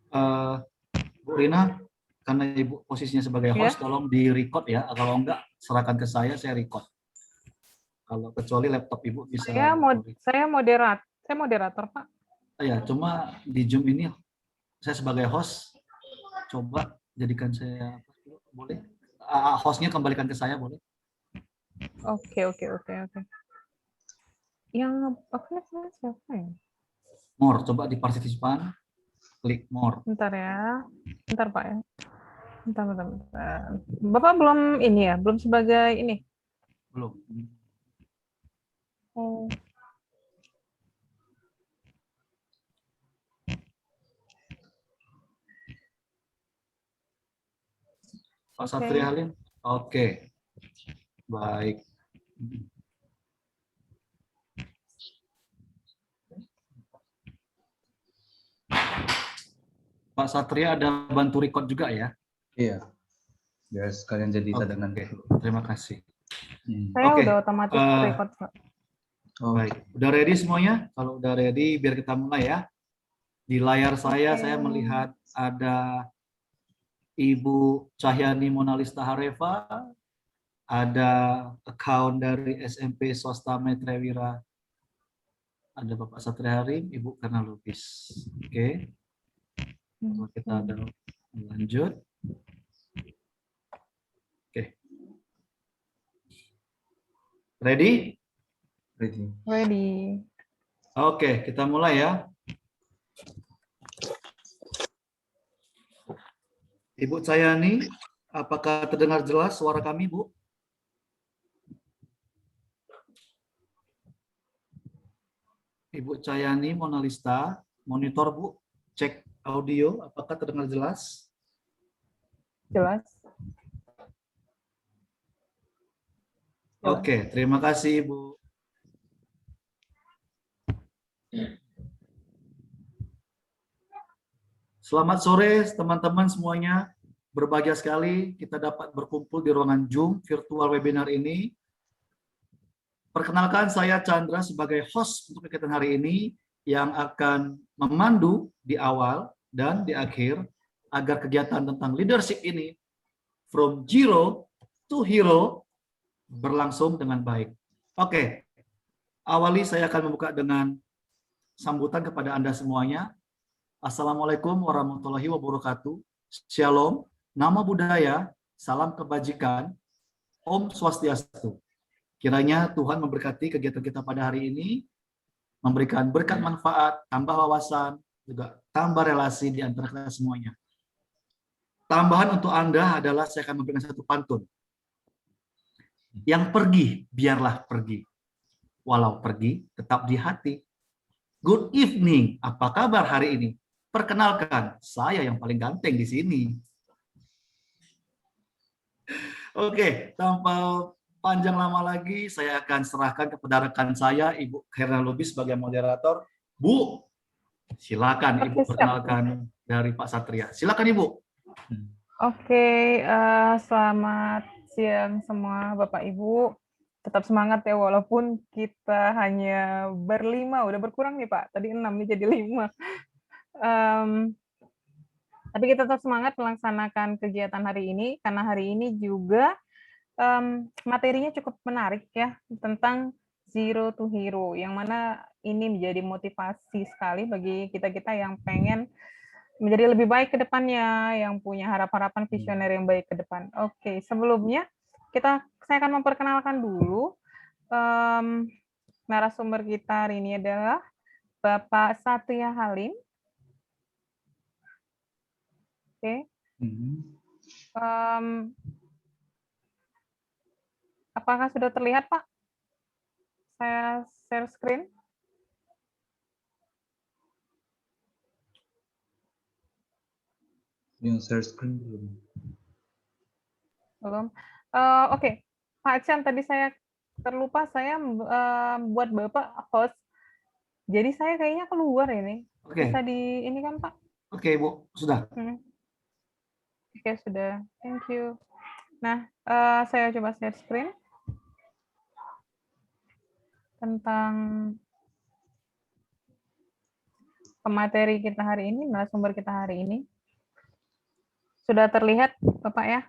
Eh, Bu Rina, karena Ibu posisinya sebagai Ya, host, tolong di-record ya. Kalau enggak, serahkan ke saya record. Kalau kecuali laptop Ibu bisa recording. saya moderator, Pak. Ya, cuma di Zoom ini saya sebagai host, coba jadikan saya boleh? Hostnya kembalikan ke saya boleh? Oke. Yang apa namanya siapa ya? More, coba di partisipan, klik more. Bentar ya. Bentar, Pak ya. Bentar. Bapak belum ini ya, belum sebagai ini. Belum. Oh, Pak oke. Satria Halim? Oke, baik. Pak Satria ada bantu record juga ya? Iya, biar sekalian jadi cadangan. Oke, terima kasih. Saya Oke, udah otomatis record, Pak. baik. Udah ready semuanya? Kalau udah ready, biar kita mulai ya. Di layar saya melihat ada Ibu Cahyani Monalista Hareva, ada account dari SMP Swasta Metrewira, ada Bapak Satria Harim, Ibu Karna Lubis. Oke, kalau kita ada lanjut. Oke, ready? Ready. Oke, kita mulai ya. Ibu Cahyani, apakah terdengar jelas suara kami, Bu? Ibu Cahyani Monalista, monitor Bu, cek audio, apakah terdengar jelas? Jelas. Oke, terima kasih Ibu. Selamat sore teman-teman semuanya. Berbahagia sekali kita dapat berkumpul di ruangan Zoom virtual webinar ini. Perkenalkan, saya Chandra sebagai host untuk kegiatan hari ini yang akan memandu di awal dan di akhir agar kegiatan tentang leadership ini from zero to hero berlangsung dengan baik. Oke, awali saya akan membuka dengan sambutan kepada Anda semuanya. Assalamualaikum warahmatullahi wabarakatuh. Shalom, nama budaya, salam kebajikan, Om Swastiastu. Kiranya Tuhan memberkati kegiatan kita pada hari ini, memberikan berkat manfaat, tambah wawasan, juga tambah relasi di antara kita semuanya. Tambahan untuk Anda adalah saya akan memberikan satu pantun. Yang pergi, biarlah pergi. Walau pergi, tetap di hati. Good evening, apa kabar hari ini? Perkenalkan, saya yang paling ganteng di sini. Oke, tanpa panjang lama lagi, saya akan serahkan kepada rekan saya, Ibu Herna Lubis sebagai moderator. Bu, silakan Ibu perkenalkan dari Pak Satria. Silakan Ibu. Oke, selamat siang semua Bapak Ibu. Tetap semangat ya, walaupun kita hanya berlima, udah berkurang nih Pak. Tadi 6 nih jadi 5. Tapi kita tetap semangat melaksanakan kegiatan hari ini, karena hari ini juga materinya cukup menarik ya, tentang Zero to Hero, yang mana ini menjadi motivasi sekali bagi kita-kita yang pengen menjadi lebih baik ke depannya, yang punya harapan-harapan visioner yang baik ke depan. Oke, sebelumnya saya akan memperkenalkan dulu narasumber kita hari ini adalah Bapak Satria Halim. Oke. Apakah sudah terlihat, Pak? Saya share screen. Yang share screen belum. Belum. Oke, Pak Chan, tadi saya terlupa, saya buat Bapak host. Jadi saya kayaknya keluar ini. Bisa di ini kan, Pak? Oke, Bu. Sudah. Oke, sudah. Thank you. Nah, saya coba share screen. ke materi kita hari ini, narasumber kita hari ini. Sudah terlihat, Bapak ya?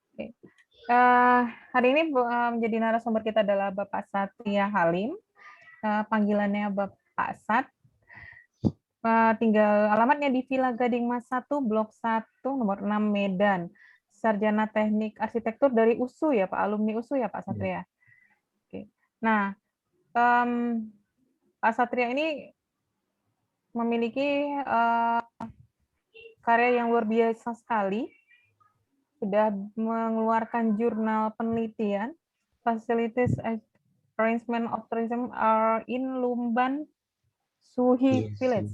Oke. Hari ini menjadi narasumber kita adalah Bapak Satria Halim. Panggilannya Bapak Sat. Tinggal alamatnya di Villa Gading Mas 1, Blok 1, nomor 6, Medan. Sarjana Teknik Arsitektur dari USU ya, Pak? Alumni USU ya, Pak Satria? Oke. Nah, Pak Satria ini memiliki karya yang luar biasa sekali. Sudah mengeluarkan jurnal penelitian, Facilities Arrangement of Tourism are in Lumban, Suhi Village.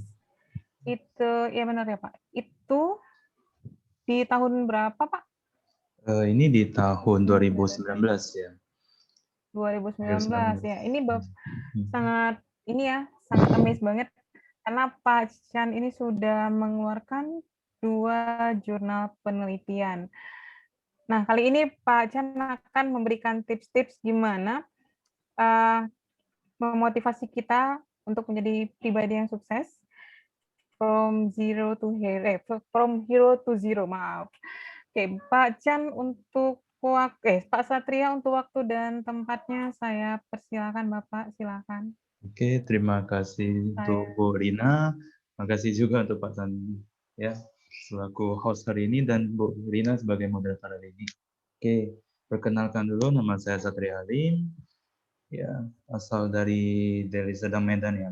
Itu, ya benar ya Pak. Itu di tahun berapa Pak? Ini di tahun 2019 ya. 2019 ya. Ini sangat sangat amazed banget karena Pak Chan ini sudah mengeluarkan 2 jurnal penelitian. Nah, kali ini Pak Chan akan memberikan tips-tips gimana memotivasi kita untuk menjadi pribadi yang sukses from hero to zero, maaf. Oke, Pak Chan untuk Pak Satria untuk waktu dan tempatnya saya persilakan Bapak, silakan. Oke, terima kasih untuk Bu Rina. Terima kasih juga untuk Pak Sandi ya selaku host hari ini dan Bu Rina sebagai moderator hari ini. Oke, perkenalkan dulu, nama saya Satria Halim. Ya, asal dari Deli Serdang, Medan ya.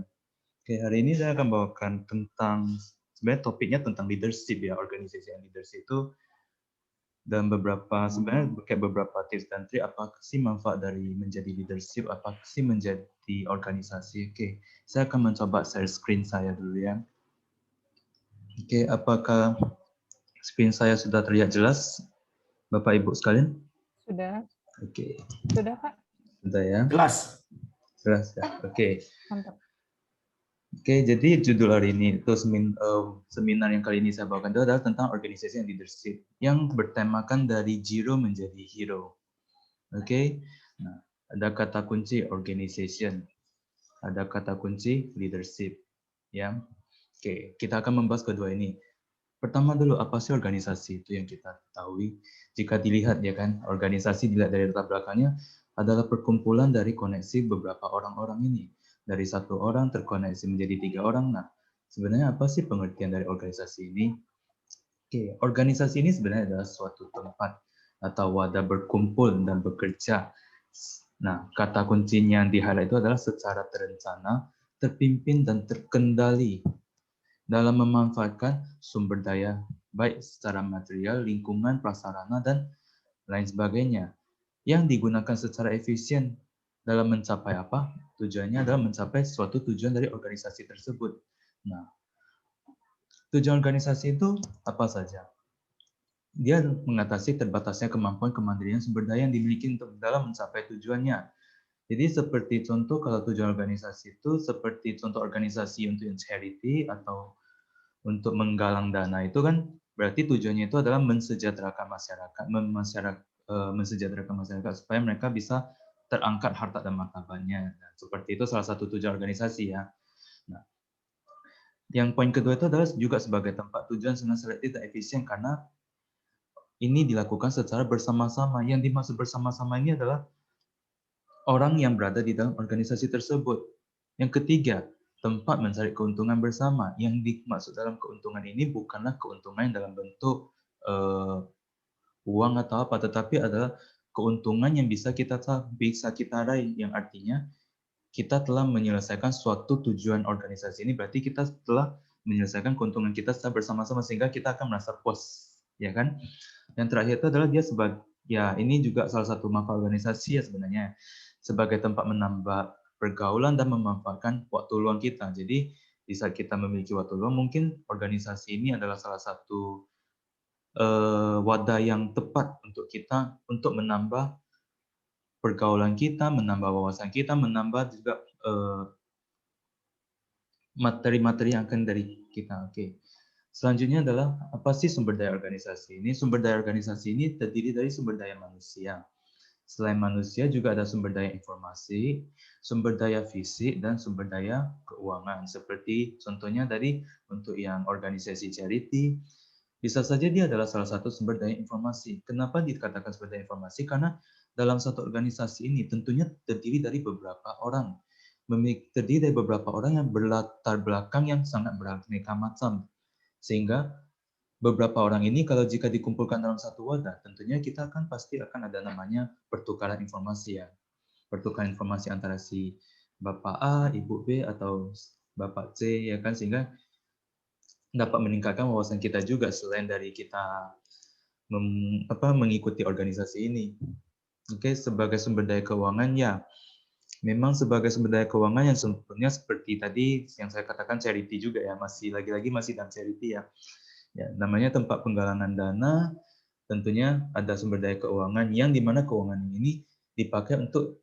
Oke, hari ini saya akan bawakan tentang sebenarnya topiknya tentang leadership ya, organisasi yang leadership itu, dan sebenarnya kayak beberapa tips dan trik apa sih manfaat dari menjadi leadership, apa sih menjadi organisasi. Oke, saya akan mencoba share screen saya dulu ya. Oke, apakah screen saya sudah terlihat jelas, Bapak Ibu sekalian? Sudah. Oke. Sudah Pak? Sudah ya? Jelas. Jelas ya. Oke. Mantap. Oke, jadi judul hari ini itu seminar yang kali ini saya bawakan itu adalah tentang organisasi and leadership yang bertemakan dari zero menjadi hero. Oke, nah ada kata kunci organization, ada kata kunci leadership, ya. Oke, kita akan membahas kedua ini. Pertama dulu, apa sih organisasi itu yang kita ketahui? Jika dilihat ya kan, organisasi dilihat dari latar belakangnya adalah perkumpulan dari koneksi beberapa orang-orang ini. Dari satu orang terkoneksi menjadi 3 orang. Nah, sebenarnya apa sih pengertian dari organisasi ini? Oke, organisasi ini sebenarnya adalah suatu tempat atau wadah berkumpul dan bekerja. Nah, kata kuncinya yang di-highlight itu adalah secara terencana, terpimpin, dan terkendali dalam memanfaatkan sumber daya, baik secara material, lingkungan, prasarana, dan lain sebagainya, yang digunakan secara efisien dalam mencapai apa? Tujuannya adalah mencapai suatu tujuan dari organisasi tersebut. Nah, tujuan organisasi itu apa saja? Dia mengatasi terbatasnya kemampuan kemandirian sumber daya yang dimiliki untuk dalam mencapai tujuannya. Jadi seperti contoh kalau tujuan organisasi itu seperti contoh organisasi untuk charity atau untuk menggalang dana itu kan berarti tujuannya itu adalah mensejahterakan masyarakat supaya mereka bisa terangkat harta dan martabatnya. Nah, seperti itu salah satu tujuan organisasi ya. Nah, yang poin kedua itu adalah juga sebagai tempat tujuan dengan selektif dan efisien karena ini dilakukan secara bersama-sama. Yang dimaksud bersama-sama ini adalah orang yang berada di dalam organisasi tersebut. Yang ketiga, tempat mencari keuntungan bersama. Yang dimaksud dalam keuntungan ini bukanlah keuntungan dalam bentuk uang atau apa, tetapi adalah keuntungan yang bisa kita raih, yang artinya kita telah menyelesaikan suatu tujuan organisasi ini, berarti kita telah menyelesaikan keuntungan kita secara bersama-sama sehingga kita akan merasa puas, ya kan? Yang terakhir itu adalah dia sebagai, ya ini juga salah satu manfaat organisasi ya sebenarnya, sebagai tempat menambah pergaulan dan memanfaatkan waktu luang kita. Jadi di saat kita memiliki waktu luang, mungkin organisasi ini adalah salah satu wadah yang tepat untuk kita untuk menambah pergaulan kita, menambah wawasan kita, menambah juga materi-materi yang akan dari kita. Oke. Selanjutnya adalah apa sih sumber daya organisasi ini? Sumber daya organisasi ini terdiri dari sumber daya manusia. Selain manusia juga ada sumber daya informasi, sumber daya fisik, dan sumber daya keuangan. Seperti contohnya tadi untuk yang organisasi charity, bisa saja dia adalah salah satu sumber daya informasi. Kenapa dikatakan sumber daya informasi? Karena dalam satu organisasi ini tentunya terdiri dari beberapa orang. Terdiri dari beberapa orang yang berlatar belakang yang sangat beraneka macam. Sehingga beberapa orang ini kalau jika dikumpulkan dalam satu wadah, tentunya kita akan pasti akan ada namanya pertukaran informasi ya. Pertukaran informasi antara si Bapak A, Ibu B, atau Bapak C, ya kan, sehingga dapat meningkatkan wawasan kita juga selain dari kita mengikuti organisasi ini. Oke, sebagai sumber daya keuangan ya, memang sebagai sumber daya keuangan yang sebetulnya seperti tadi yang saya katakan charity juga ya, masih lagi-lagi masih dalam charity ya. Ya, namanya tempat penggalangan dana, tentunya ada sumber daya keuangan yang dimana keuangan ini dipakai untuk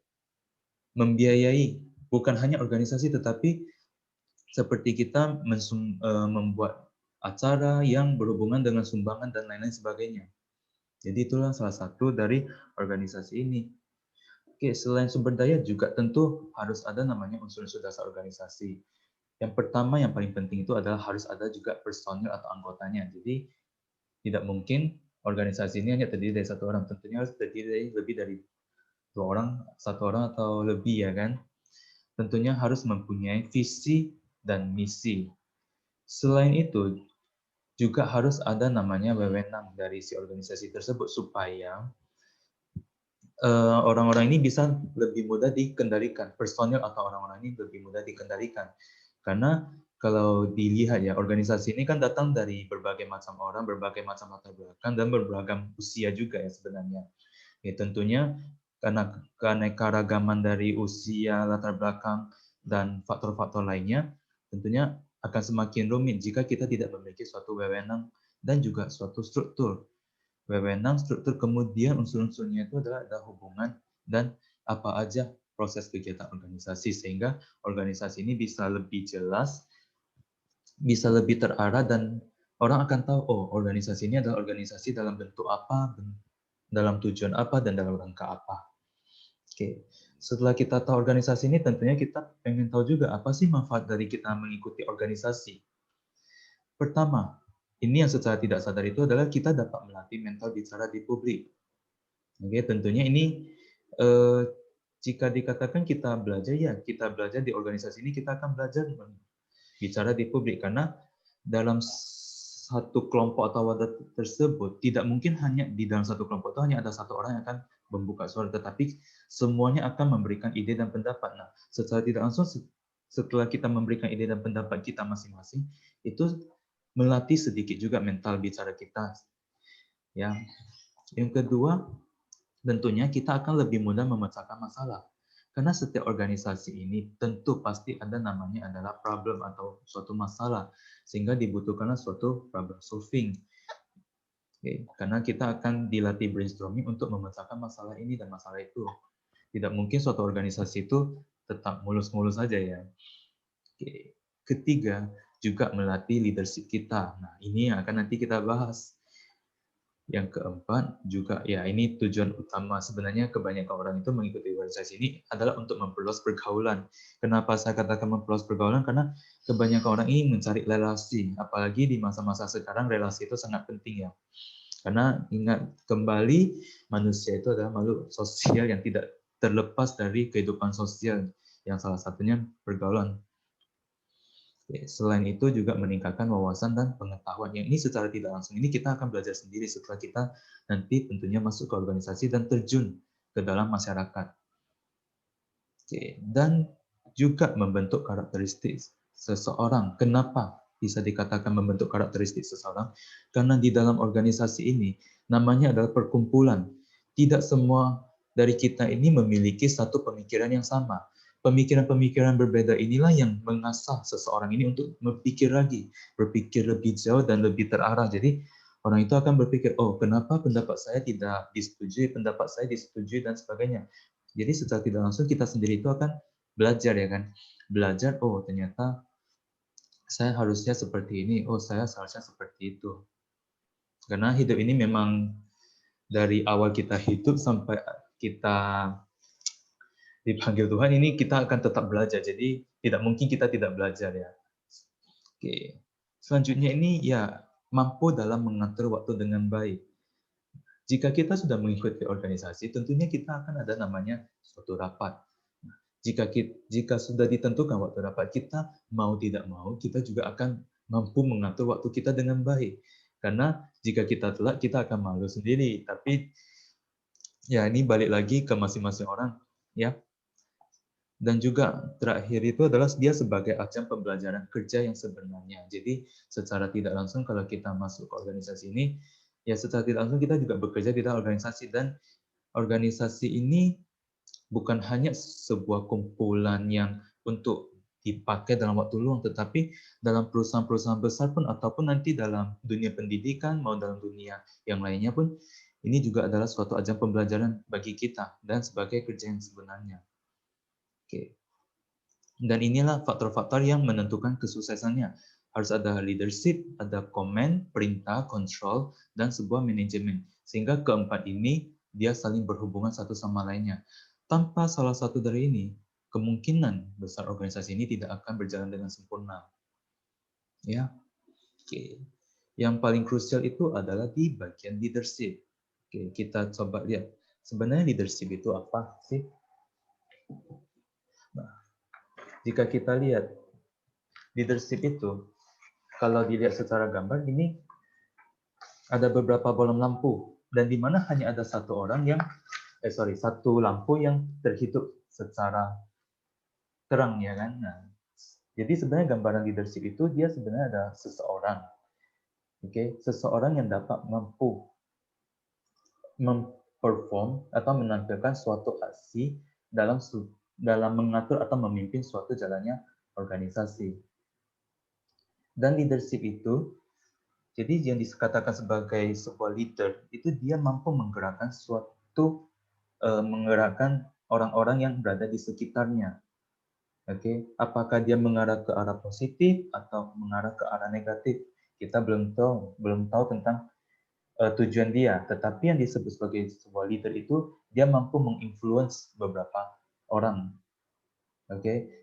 membiayai bukan hanya organisasi tetapi seperti kita membuat acara yang berhubungan dengan sumbangan dan lain-lain sebagainya. Jadi itulah salah satu dari organisasi ini. Oke, selain sumber daya juga tentu harus ada namanya unsur-unsur dasar organisasi. Yang pertama yang paling penting itu adalah harus ada juga personil atau anggotanya. Jadi tidak mungkin organisasi ini hanya terdiri dari satu orang, tentunya harus terdiri dari lebih dari 2 orang, 1 orang atau lebih ya kan. Tentunya harus mempunyai visi dan misi. Selain itu juga harus ada namanya wewenang dari si organisasi tersebut supaya orang-orang ini bisa lebih mudah dikendalikan, personil atau orang-orang ini lebih mudah dikendalikan. Karena kalau dilihat ya, organisasi ini kan datang dari berbagai macam orang, berbagai macam latar belakang, dan berberagam usia juga ya sebenarnya. Ya, tentunya karena keanekaragaman dari usia, latar belakang, dan faktor-faktor lainnya, tentunya akan semakin rumit jika kita tidak memiliki suatu wewenang dan juga suatu struktur. Wewenang, struktur, kemudian unsur-unsurnya itu adalah ada hubungan dan apa aja proses kegiatan organisasi, sehingga organisasi ini bisa lebih jelas, bisa lebih terarah, dan orang akan tahu, oh organisasi ini adalah organisasi dalam bentuk apa, dalam tujuan apa, dan dalam rangka apa. Oke, setelah kita tahu organisasi ini, tentunya kita pengen tahu juga apa sih manfaat dari kita mengikuti organisasi. Pertama, ini yang secara tidak sadar itu adalah kita dapat melatih mental bicara di publik. Oke, tentunya ini jika dikatakan kita belajar, ya kita belajar di organisasi ini, kita akan belajar bicara di publik. Karena dalam satu kelompok atau wadah tersebut, tidak mungkin hanya di dalam satu kelompok itu hanya ada satu orang yang akan membuka suara, tetapi semuanya akan memberikan ide dan pendapat. Nah, secara tidak langsung setelah kita memberikan ide dan pendapat kita masing-masing, itu melatih sedikit juga mental bicara kita. Ya. Yang kedua, tentunya kita akan lebih mudah memecahkan masalah. Karena setiap organisasi ini tentu pasti ada namanya adalah problem atau suatu masalah, sehingga dibutuhkanlah suatu problem solving. Oke, karena kita akan dilatih brainstorming untuk memecahkan masalah ini dan masalah itu. Tidak mungkin suatu organisasi itu tetap mulus-mulus saja ya. Oke. Ketiga, juga melatih leadership kita. Nah, ini yang akan nanti kita bahas. Yang keempat juga, ya ini tujuan utama sebenarnya kebanyakan orang itu mengikuti organisasi ini adalah untuk memperluas pergaulan. Kenapa saya katakan memperluas pergaulan? Karena kebanyakan orang ini mencari relasi, apalagi di masa-masa sekarang relasi itu sangat penting ya. Karena ingat kembali, manusia itu adalah makhluk sosial yang tidak terlepas dari kehidupan sosial, yang salah satunya pergaulan. Selain itu juga meningkatkan wawasan dan pengetahuan. Yang ini secara tidak langsung ini kita akan belajar sendiri setelah kita nanti tentunya masuk ke organisasi dan terjun ke dalam masyarakat. Dan juga membentuk karakteristik seseorang. Kenapa bisa dikatakan membentuk karakteristik seseorang? Karena di dalam organisasi ini namanya adalah perkumpulan. Tidak semua dari kita ini memiliki satu pemikiran yang sama. Pemikiran-pemikiran berbeda inilah yang mengasah seseorang ini untuk berpikir lagi, berpikir lebih jauh dan lebih terarah. Jadi orang itu akan berpikir, oh kenapa pendapat saya tidak disetujui, pendapat saya disetujui, dan sebagainya. Jadi secara tidak langsung kita sendiri itu akan belajar ya kan. Belajar, oh ternyata saya harusnya seperti ini, oh saya seharusnya seperti itu. Karena hidup ini memang dari awal kita hidup sampai kita dipanggil Tuhan, ini kita akan tetap belajar. Jadi tidak mungkin kita tidak belajar ya. Oke. Selanjutnya ini ya mampu dalam mengatur waktu dengan baik. Jika kita sudah mengikuti organisasi, tentunya kita akan ada namanya suatu rapat. Jika sudah ditentukan waktu rapat, kita mau tidak mau, kita juga akan mampu mengatur waktu kita dengan baik. Karena jika kita telat, kita akan malu sendiri. Tapi ya ini balik lagi ke masing-masing orang, ya. Dan juga terakhir itu adalah dia sebagai ajang pembelajaran kerja yang sebenarnya. Jadi secara tidak langsung kalau kita masuk ke organisasi ini, ya secara tidak langsung kita juga bekerja di dalam organisasi. Dan organisasi ini bukan hanya sebuah kumpulan yang untuk dipakai dalam waktu luang, tetapi dalam perusahaan-perusahaan besar pun, ataupun nanti dalam dunia pendidikan, mau dalam dunia yang lainnya pun, ini juga adalah suatu ajang pembelajaran bagi kita dan sebagai kerja yang sebenarnya. Oke. Dan inilah faktor-faktor yang menentukan kesuksesannya. Harus ada leadership, ada command, perintah, control, dan sebuah manajemen. Sehingga keempat ini dia saling berhubungan satu sama lainnya. Tanpa salah satu dari ini, kemungkinan besar organisasi ini tidak akan berjalan dengan sempurna. Ya. Oke. Yang paling krusial itu adalah di bagian leadership. Oke, kita coba lihat. Sebenarnya leadership itu apa sih? Nah, jika kita lihat leadership itu, kalau dilihat secara gambar ini ada beberapa bolam lampu, dan di mana hanya ada satu lampu yang terhidup secara terang, ya kan? Nah, jadi sebenarnya gambaran leadership itu dia sebenarnya ada seseorang, seseorang yang dapat mampu memperform atau menampilkan suatu aksi dalam mengatur atau memimpin suatu jalannya organisasi. Dan leadership itu, jadi yang dikatakan sebagai sebuah leader, itu dia mampu menggerakkan menggerakkan orang-orang yang berada di sekitarnya. Apakah dia mengarah ke arah positif atau mengarah ke arah negatif? Kita belum tahu tentang tujuan dia. Tetapi yang disebut sebagai sebuah leader itu, dia mampu menginfluence beberapa orang.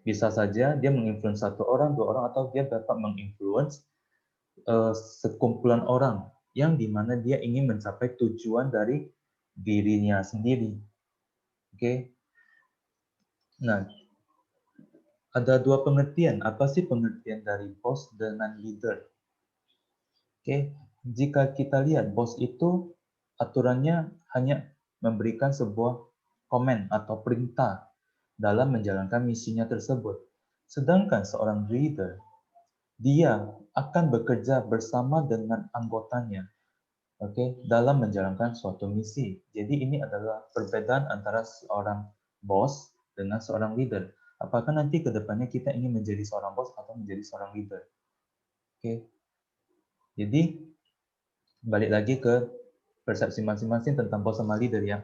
Bisa saja dia menginfluence satu orang, dua orang, atau dia dapat menginfluence sekumpulan orang yang dimana dia ingin mencapai tujuan dari dirinya sendiri. Nah, ada dua pengertian. Apa sih pengertian dari bos dengan leader? Jika kita lihat bos itu aturannya hanya memberikan sebuah komen atau perintah dalam menjalankan misinya tersebut. Sedangkan seorang leader, dia akan bekerja bersama dengan anggotanya, dalam menjalankan suatu misi. Jadi ini adalah perbedaan antara seorang bos dengan seorang leader. Apakah nanti ke depannya kita ingin menjadi seorang bos atau menjadi seorang leader? Jadi balik lagi ke persepsi masing-masing tentang bos sama leader ya.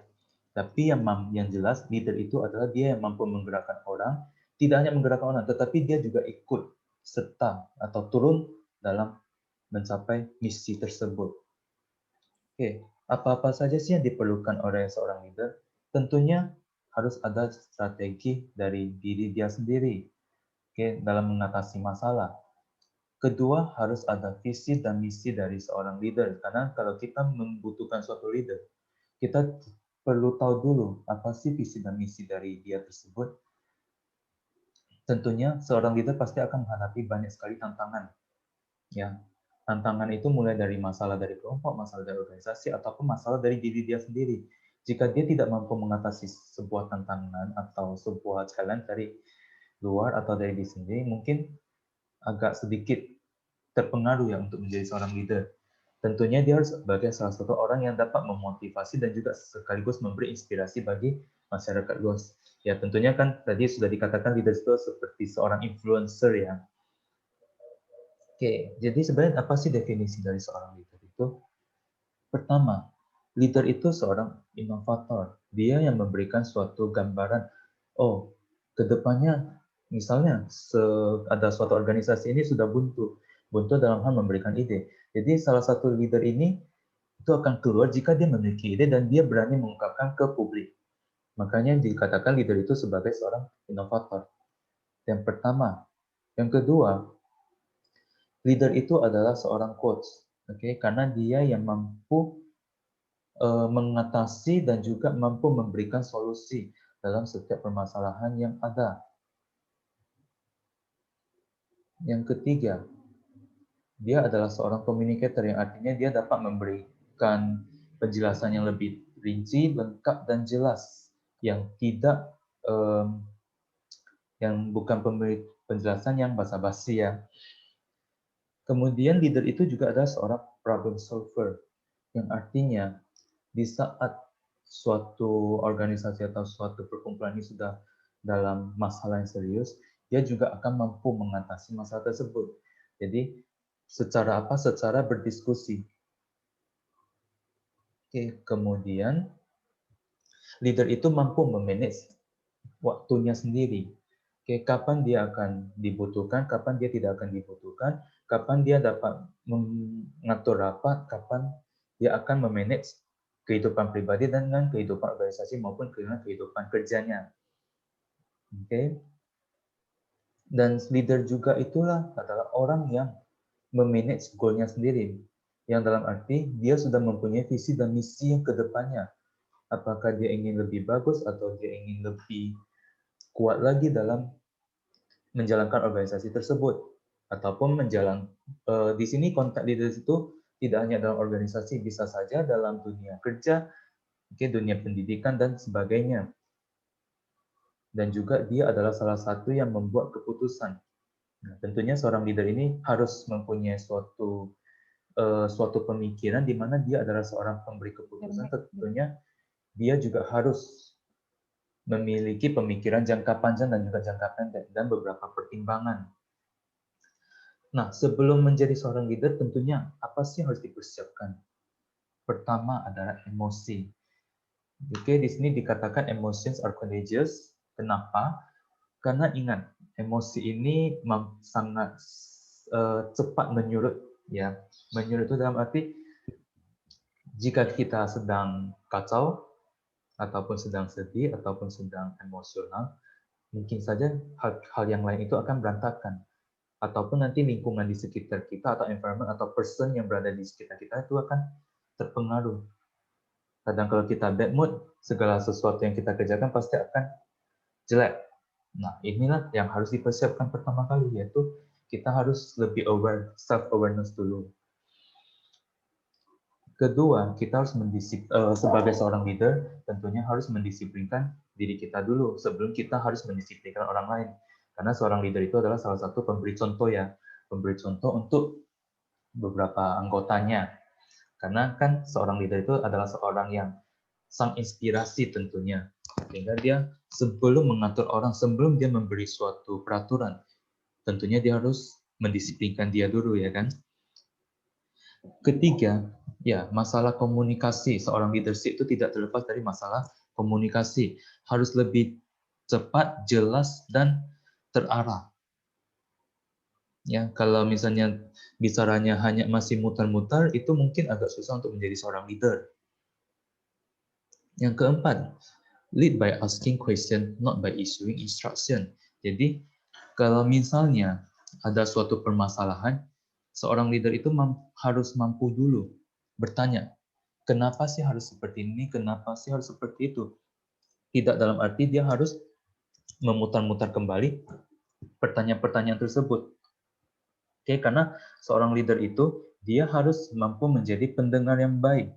Tapi yang jelas leader itu adalah dia yang mampu menggerakkan orang, tidak hanya menggerakkan orang, tetapi dia juga ikut serta atau turun dalam mencapai misi tersebut. Apa-apa saja sih yang diperlukan oleh seorang leader? Tentunya harus ada strategi dari diri dia sendiri, dalam mengatasi masalah. Kedua, harus ada visi dan misi dari seorang leader. Karena kalau kita membutuhkan suatu leader, kita perlu tahu dulu apa sih visi dan misi dari dia tersebut. Tentunya seorang leader pasti akan menghadapi banyak sekali tantangan. Ya, tantangan itu mulai dari masalah dari kelompok, masalah dari organisasi, ataupun masalah dari diri dia sendiri. Jika dia tidak mampu mengatasi sebuah tantangan atau sebuah challenge dari luar atau dari diri sendiri, mungkin agak sedikit terpengaruh ya untuk menjadi seorang leader. Tentunya dia harus sebagai salah satu orang yang dapat memotivasi dan juga sekaligus memberi inspirasi bagi masyarakat luas. Ya tentunya kan tadi sudah dikatakan leader itu seperti seorang influencer ya. Jadi sebenarnya apa sih definisi dari seorang leader itu? Pertama, leader itu seorang inovator. Dia yang memberikan suatu gambaran, oh, kedepannya misalnya ada suatu organisasi ini sudah buntu dalam hal memberikan ide. Jadi salah satu leader ini itu akan keluar jika dia memiliki ide dan dia berani mengungkapkan ke publik. Makanya dikatakan leader itu sebagai seorang inovator. Yang pertama. Yang kedua, leader itu adalah seorang coach. Oke, karena dia yang mampu mengatasi dan juga mampu memberikan solusi dalam setiap permasalahan yang ada. Yang ketiga, dia adalah seorang communicator yang artinya dia dapat memberikan penjelasan yang lebih rinci, lengkap dan jelas yang tidak yang bukan penjelasan yang basa-basi ya. Kemudian leader itu juga adalah seorang problem solver yang artinya di saat suatu organisasi atau suatu perkumpulan ini sudah dalam masalah yang serius, dia juga akan mampu mengatasi masalah tersebut. Jadi secara apa? Secara berdiskusi. Oke, kemudian leader itu mampu memanage waktunya sendiri. Oke, kapan dia akan dibutuhkan, kapan dia tidak akan dibutuhkan, kapan dia dapat mengatur rapat, kapan dia akan memanage kehidupan pribadi dengan kehidupan organisasi maupun kehidupan kerjanya. Oke. Dan leader juga itulah adalah orang yang memanage goal-nya sendiri. Yang dalam arti dia sudah mempunyai visi dan misi yang kedepannya. Apakah dia ingin lebih bagus atau dia ingin lebih kuat lagi dalam menjalankan organisasi tersebut. Ataupun di sini kontak leaders itu tidak hanya dalam organisasi, bisa saja dalam dunia kerja, dunia pendidikan dan sebagainya. Dan juga dia adalah salah satu yang membuat keputusan. Nah, tentunya seorang leader ini harus mempunyai suatu pemikiran di mana dia adalah seorang pemberi keputusan. Tentunya dia juga harus memiliki pemikiran jangka panjang dan juga jangka pendek dan beberapa pertimbangan. Nah, sebelum menjadi seorang leader, tentunya apa sih yang harus dipersiapkan? Pertama adalah emosi. Oke, di sini dikatakan emotions are contagious. Kenapa? Karena ingat, emosi ini sangat cepat menyurut. Ya, menyurut itu dalam arti jika kita sedang kacau ataupun sedang sedih ataupun sedang emosional, mungkin saja hal yang lain itu akan berantakan. Ataupun nanti lingkungan di sekitar kita atau environment atau person yang berada di sekitar kita itu akan terpengaruh. Kadang kalau kita bad mood, segala sesuatu yang kita kerjakan pasti akan jelek. Nah, inilah yang harus dipersiapkan pertama kali, yaitu kita harus lebih aware, self-awareness dulu. Kedua, kita harus sebagai seorang leader, tentunya harus mendisiplinkan diri kita dulu sebelum kita harus mendisiplinkan orang lain. Karena seorang leader itu adalah salah satu pemberi contoh ya, pemberi contoh untuk beberapa anggotanya. Karena kan seorang leader itu adalah seorang yang sang inspirasi tentunya. Sehingga dia sebelum mengatur orang, sebelum dia memberi suatu peraturan, tentunya dia harus mendisiplinkan dia dulu ya kan. Ketiga, ya masalah komunikasi. Seorang leadership itu tidak terlepas dari masalah komunikasi. Harus lebih cepat, jelas, dan terarah. Ya, kalau misalnya bicaranya hanya masih mutar-mutar, itu mungkin agak susah untuk menjadi seorang leader. Yang keempat, lead by asking question, not by issuing instruction. Jadi, kalau misalnya ada suatu permasalahan, seorang leader itu harus mampu dulu bertanya, kenapa sih harus seperti ini, kenapa sih harus seperti itu. Tidak dalam arti dia harus memutar-mutar kembali pertanyaan-pertanyaan tersebut. Oke, karena seorang leader itu dia harus mampu menjadi pendengar yang baik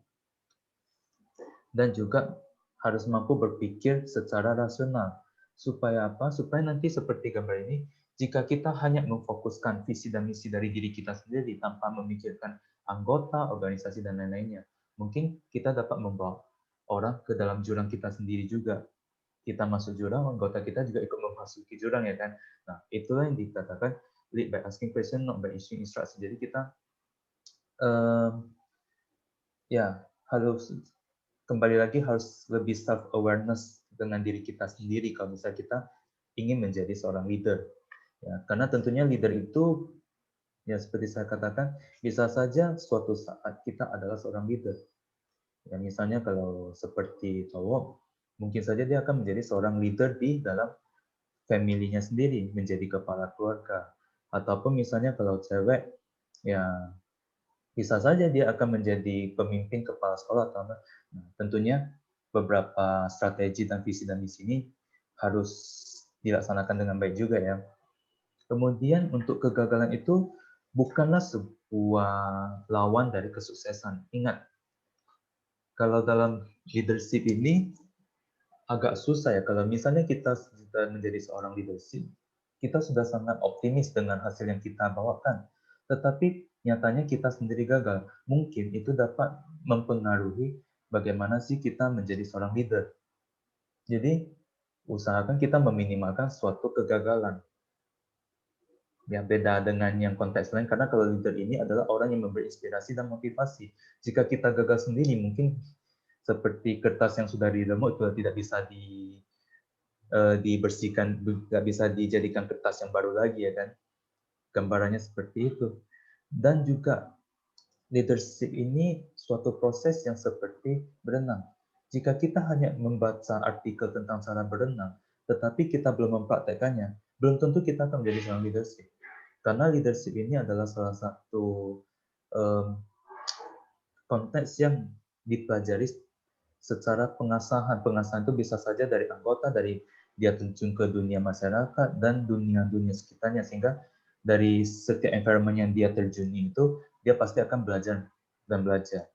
dan juga harus mampu berpikir secara rasional. Supaya apa? Supaya nanti seperti gambar ini, jika kita hanya memfokuskan visi dan misi dari diri kita sendiri tanpa memikirkan anggota, organisasi, dan lain-lainnya, mungkin kita dapat membawa orang ke dalam jurang kita sendiri juga. Kita masuk jurang, anggota kita juga ikut memasuki jurang ya kan. Nah, itulah yang dikatakan lead by asking question, not by issuing instruction. Jadi kita ya harus kembali lagi harus lebih self awareness dengan diri kita sendiri kalau misalnya kita ingin menjadi seorang leader. Ya, karena tentunya leader itu ya seperti saya katakan bisa saja suatu saat kita adalah seorang leader. Ya misalnya kalau seperti cowok Mungkin saja dia akan menjadi seorang leader di dalam family-nya sendiri, menjadi kepala keluarga. Ataupun misalnya kalau cewek, ya bisa saja dia akan menjadi pemimpin kepala sekolah. Nah, tentunya beberapa strategi dan visi dan misi ini harus dilaksanakan dengan baik juga ya. Kemudian untuk kegagalan itu bukanlah sebuah lawan dari kesuksesan. Ingat, kalau dalam leadership ini agak susah ya. Kalau misalnya kita sudah menjadi seorang leadership, kita sudah sangat optimis dengan hasil yang kita bawakan. Tetapi nyatanya kita sendiri gagal. Mungkin itu dapat mempengaruhi bagaimana sih kita menjadi seorang leader. Jadi, usahakan kita meminimalkan suatu kegagalan. Ya, beda dengan yang konteks lain, karena kalau leader ini adalah orang yang memberi inspirasi dan motivasi. Jika kita gagal sendiri, mungkin seperti kertas yang sudah diremuk itu tidak bisa dibersihkan, tidak bisa dijadikan kertas yang baru lagi ya kan. Gambarannya seperti itu. Dan juga leadership ini suatu proses yang seperti berenang. Jika kita hanya membaca artikel tentang cara berenang, tetapi kita belum mempraktekkannya, belum tentu kita akan menjadi seorang leadership. Karena leadership ini adalah salah satu konteks yang dipelajari secara pengasahan. Pengasahan itu bisa saja dari anggota, dari dia terjun ke dunia masyarakat dan dunia-dunia sekitarnya, sehingga dari setiap environment yang dia terjuni itu, dia pasti akan belajar dan belajar.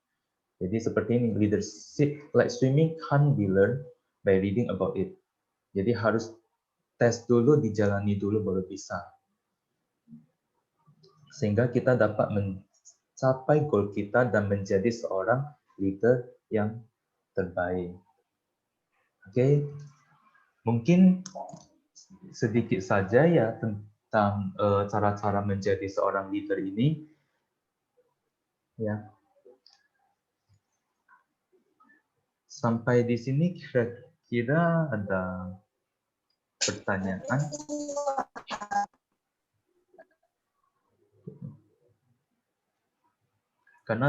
Jadi seperti ini, leadership like swimming can't be learned by reading about it. Jadi harus tes dulu, dijalani dulu baru bisa. Sehingga kita dapat mencapai goal kita dan menjadi seorang leader yang terbaik. Oke, mungkin sedikit saja ya tentang cara-cara menjadi seorang leader ini. Ya, sampai di sini kira-kira ada pertanyaan? Karena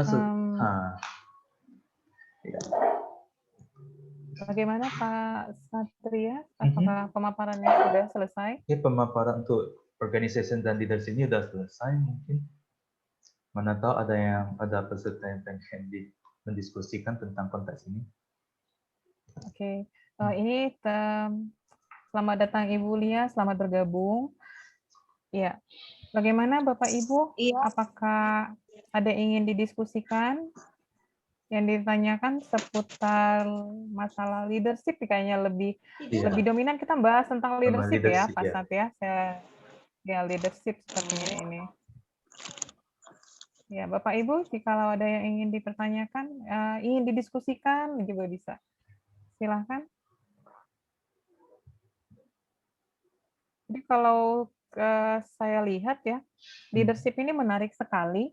ya. Bagaimana Pak Satria? Apakah pemaparannya sudah selesai? Ini pemaparan untuk organization dan leadership ini sudah selesai mungkin. Mana tahu ada peserta yang pengen mendiskusikan tentang konteks ini. Oke, ini selamat datang Ibu Lia, selamat bergabung. Ya, bagaimana Bapak Ibu? Apakah ada yang ingin didiskusikan? Yang ditanyakan seputar masalah leadership, kayaknya lebih dominan kita bahas tentang leadership ya, Pak Sat ya. Ya, leadership sepertinya ini. Ya, Bapak Ibu, jikalau ada yang ingin dipertanyakan, ingin didiskusikan juga bisa. Silahkan. Jadi kalau saya lihat ya, leadership ini menarik sekali.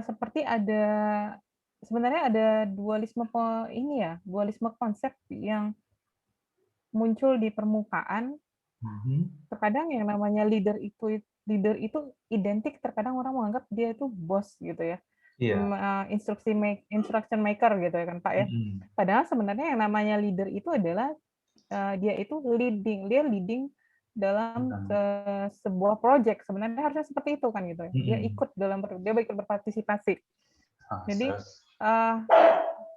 Seperti sebenarnya ada dualisme dualisme konsep yang muncul di permukaan. Terkadang yang namanya leader itu identik, terkadang orang menganggap dia itu bos gitu ya. Instruction maker gitu ya kan Pak ya. Padahal sebenarnya yang namanya leader itu adalah dia itu leading dalam sebuah project. Sebenarnya harusnya seperti itu kan gitu ya. Dia ikut berpartisipasi. Jadi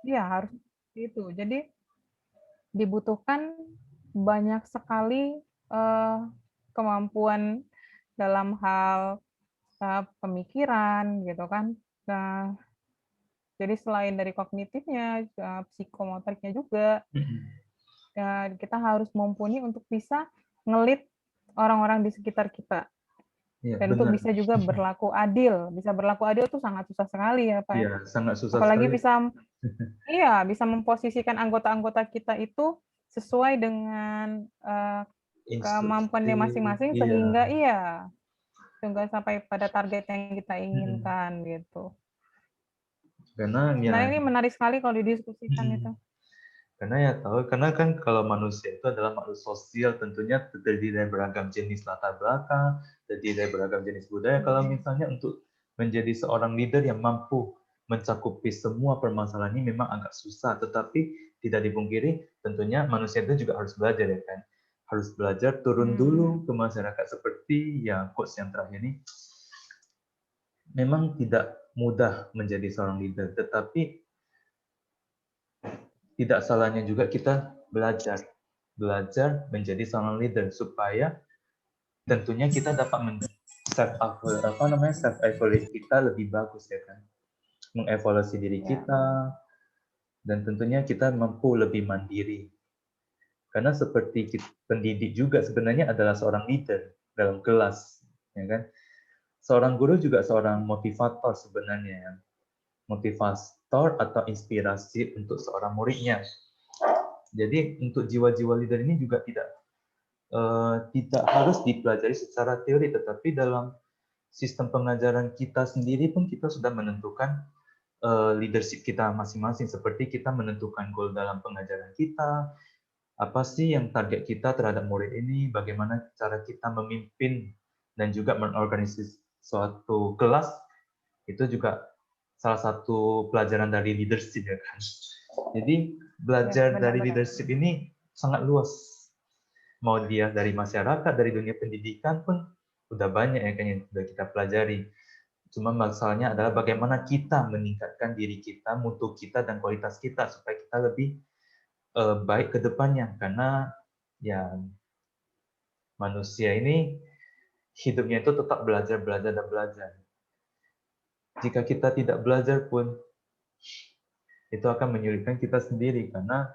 ya harus itu. Jadi dibutuhkan banyak sekali kemampuan dalam hal pemikiran gitu kan. Jadi selain dari kognitifnya, psikomotoriknya juga, kita harus mumpuni untuk bisa ngelit orang-orang di sekitar kita. Dan untuk bisa juga berlaku adil. Bisa berlaku adil itu sangat susah sekali ya Pak. Iya, sangat susah apalagi sekali. bisa memposisikan anggota-anggota kita itu sesuai dengan kemampuannya masing-masing, sehingga sehingga sampai pada target yang kita inginkan gitu. Nah ini menarik sekali kalau didiskusikan itu. Karena kan kalau manusia itu adalah makhluk sosial, tentunya terdiri dari beragam jenis latar belakang, terdiri dari beragam jenis budaya. Kalau misalnya untuk menjadi seorang leader yang mampu mencakupi semua permasalahan ini memang agak susah, tetapi tidak dipungkiri, tentunya manusia itu juga harus belajar ya kan. Harus belajar turun dulu ke masyarakat seperti yang quotes yang terakhir ini. Memang tidak mudah menjadi seorang leader, tetapi tidak salahnya juga kita belajar menjadi seorang leader supaya tentunya kita dapat self evaluate kita lebih bagus ya kan, mengevaluasi diri kita, dan tentunya kita mampu lebih mandiri. Karena seperti pendidik juga sebenarnya adalah seorang leader dalam kelas, ya kan? Seorang guru juga seorang motivator sebenarnya, motivator atau inspirasi untuk seorang muridnya. Jadi untuk jiwa-jiwa leader ini juga tidak harus dipelajari secara teori, tetapi dalam sistem pengajaran kita sendiri pun kita sudah menentukan leadership kita masing-masing, seperti kita menentukan goal dalam pengajaran kita, apa sih yang target kita terhadap murid ini, bagaimana cara kita memimpin dan juga mengorganisasi suatu kelas, itu juga salah satu pelajaran dari leadership ya kan. Jadi belajar dari leadership ini sangat luas. Mau dia dari masyarakat, dari dunia pendidikan pun udah banyak ya kan yang sudah kita pelajari. Cuma masalahnya adalah bagaimana kita meningkatkan diri kita, mutu kita, dan kualitas kita supaya kita lebih baik ke depannya. Karena ya manusia ini hidupnya itu tetap belajar dan belajar. Jika kita tidak belajar pun itu akan menyulitkan kita sendiri, karena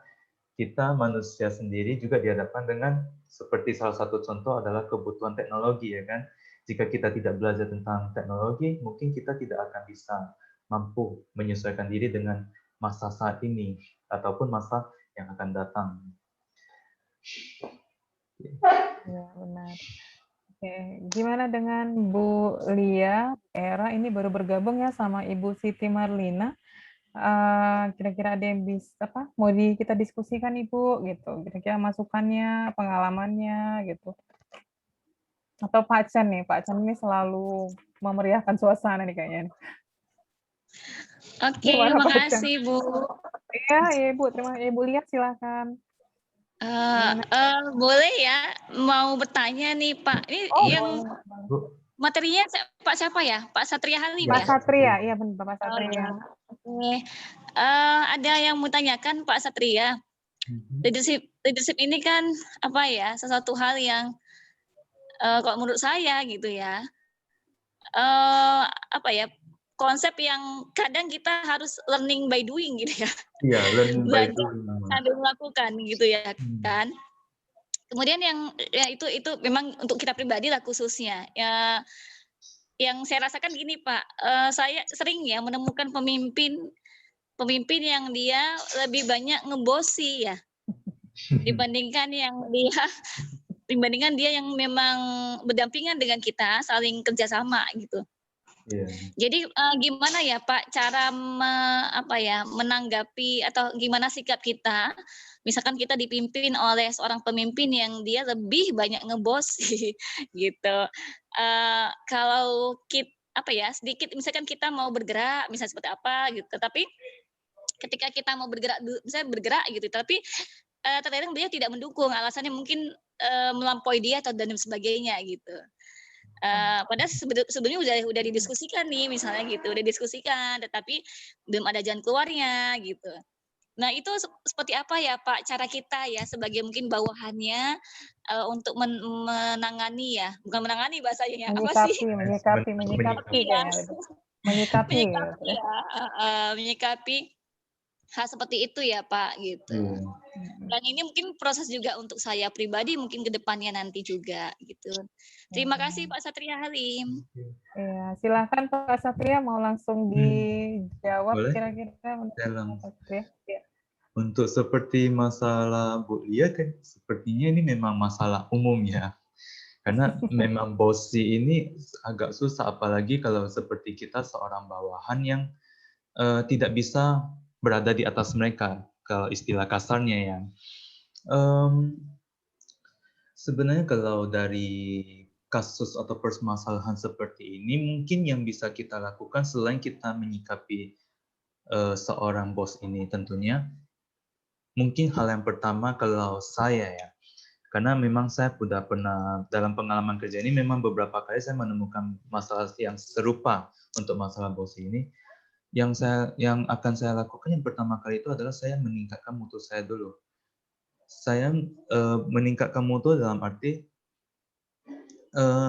kita manusia sendiri juga dihadapkan dengan seperti salah satu contoh adalah kebutuhan teknologi ya kan. Jika kita tidak belajar tentang teknologi, mungkin kita tidak akan bisa mampu menyesuaikan diri dengan masa saat ini ataupun masa yang akan datang. Ya, benar. Oke, gimana dengan Bu Lia Era? Ini baru bergabung ya sama Ibu Siti Marlina. Kira-kira ada yang mau kita diskusikan Ibu gitu. Kira-kira masukannya, pengalamannya gitu. Atau Pak Chan nih, Pak Chan ini selalu memeriahkan suasana nih kayaknya. Oke, terima kasih Bu. Iya Ibu, terima kasih. Ibu Lia silakan. Boleh ya, mau bertanya nih Pak. Ini yang materinya Pak siapa ya? Pak Satria Halim ya? Pak Satria, iya benar Pak Satria. Oke. Ada yang mau tanyakan Pak Satria. Leadership ini kan apa ya? Sesuatu hal yang kalau menurut saya gitu ya. Apa ya? Konsep yang kadang kita harus learning by doing gitu ya. Iya, learning by doing. Sambil melakukan gitu ya kan. Kemudian yang ya itu memang untuk kita pribadi lah khususnya. Ya, yang saya rasakan gini Pak, saya sering ya menemukan pemimpin yang dia lebih banyak ngebosi ya dibandingkan dia yang memang berdampingan dengan kita, saling kerjasama gitu. Jadi gimana ya Pak cara menanggapi atau gimana sikap kita, misalkan kita dipimpin oleh seorang pemimpin yang dia lebih banyak ngebosi gitu. Kalau kita sedikit misalkan kita mau bergerak misalnya seperti apa gitu, tapi ketika kita mau bergerak gitu, tapi terkadang beliau tidak mendukung, alasannya mungkin melampaui dia atau dan sebagainya gitu. Padahal sebelumnya udah didiskusikan nih misalnya gitu, udah diskusikan, tetapi belum ada jalan keluarnya gitu. Nah itu seperti apa ya Pak cara kita ya sebagai mungkin bawahannya untuk menangani ya, bukan menangani bahasanya apa sih? Menyikapi hal seperti itu ya Pak gitu. Dan ini mungkin proses juga untuk saya pribadi mungkin ke depannya nanti juga gitu. Terima kasih Pak Satria Halim. Ya, silakan Pak Satria mau langsung dijawab kira-kira. Untuk seperti masalah Bu Lia kan sepertinya ini memang masalah umum ya. Karena memang bosi ini agak susah, apalagi kalau seperti kita seorang bawahan yang tidak bisa berada di atas mereka, kalau istilah kasarnya ya. Sebenarnya kalau dari kasus atau permasalahan seperti ini, mungkin yang bisa kita lakukan selain kita menyikapi seorang bos ini tentunya, mungkin hal yang pertama kalau saya ya, karena memang saya sudah pernah dalam pengalaman kerja ini memang beberapa kali saya menemukan masalah yang serupa untuk masalah bos ini. Yang akan saya lakukan yang pertama kali itu adalah saya meningkatkan mutu saya dulu. Saya meningkatkan mutu dalam arti